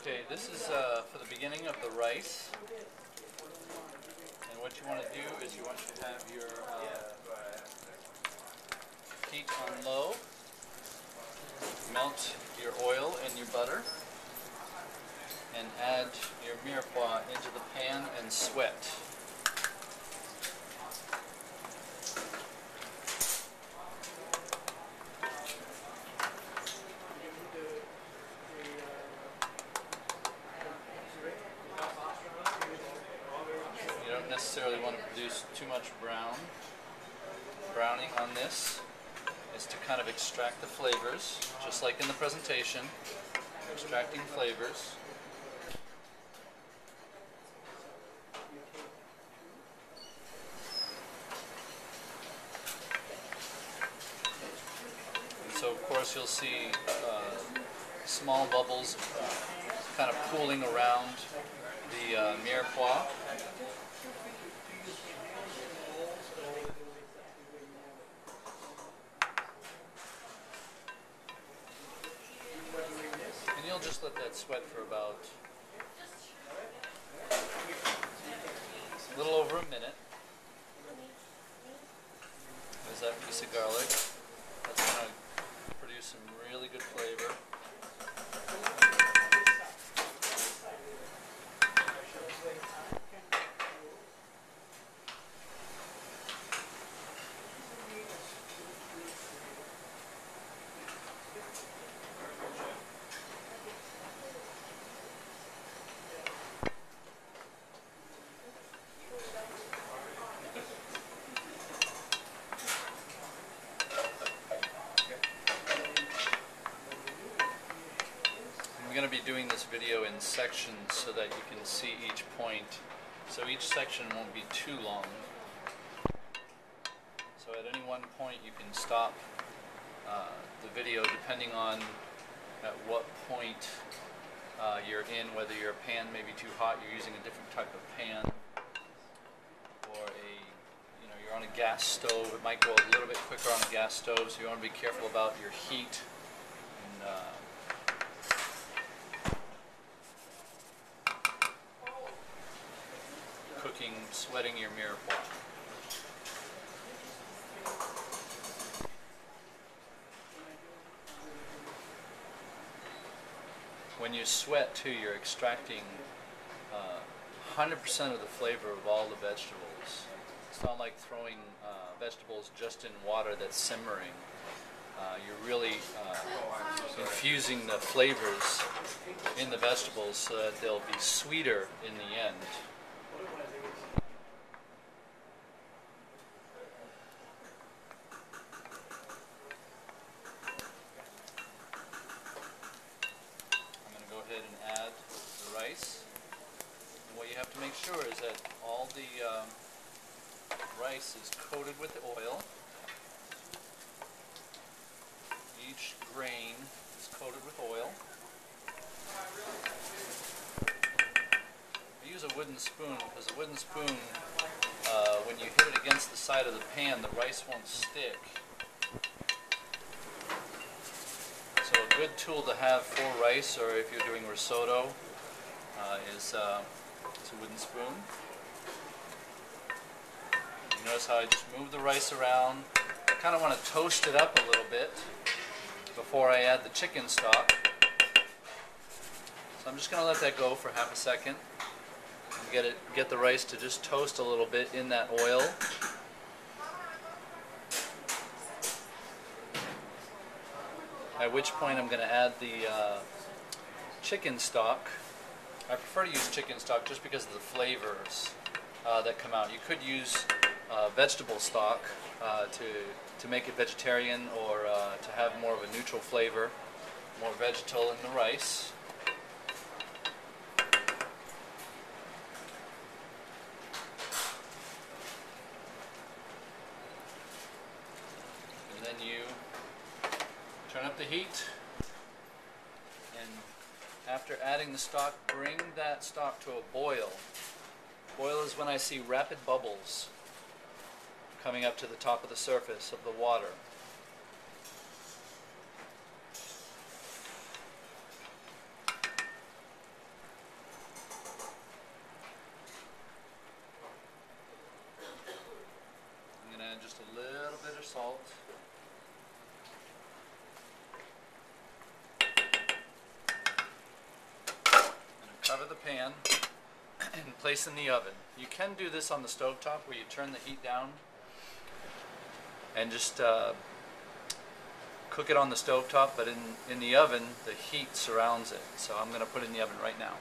Okay, this is for the beginning of the rice. And what you want to do is you want to have your heat on low. Melt your oil and your butter. And add your mirepoix into the pan and sweat. You don't necessarily want to produce too much browning on this. It's to kind of extract the flavors, just like in the presentation, extracting flavors. And so of course you'll see small bubbles kind of pooling around the mirepoix. And you'll just let that sweat for about a little over a minute. There's that piece of garlic. That's going to produce some really good flavor. I'm going to be doing this video in sections so that you can see each point. So each section won't be too long. So at any one point you can stop the video depending on at what point you're in, whether your pan may be too hot, you're using a different type of pan, or you're on a gas stove. It might go a little bit quicker on a gas stove, so you want to be careful about your heat. And, sweating your mirepoix. When you sweat too, you're extracting 100% of the flavor of all the vegetables. It's not like throwing vegetables just in water that's simmering. You're really infusing the flavors in the vegetables so that they'll be sweeter in the end. And add the rice. And what you have to make sure is that all the rice is coated with the oil. Each grain is coated with oil. I use a wooden spoon because a wooden spoon, when you hit it against the side of the pan, the rice won't stick. So a good tool to have for rice, or if you're doing risotto, is a wooden spoon. You notice how I just move the rice around. I kind of want to toast it up a little bit before I add the chicken stock. So I'm just going to let that go for half a second and get the rice to just toast a little bit in that oil. At which point I'm going to add the chicken stock. I prefer to use chicken stock just because of the flavors that come out. You could use vegetable stock to make it vegetarian, or to have more of a neutral flavor, more vegetal in the rice. And then you turn up the heat, and after adding the stock, bring that stock to a boil. Boil is when I see rapid bubbles coming up to the top of the surface of the water. add just a little bit of salt. And cover the pan and place in the oven. You can do this on the stovetop where you turn the heat down and just cook it on the stovetop, but in the oven the heat surrounds it. So I'm going to put it in the oven right now.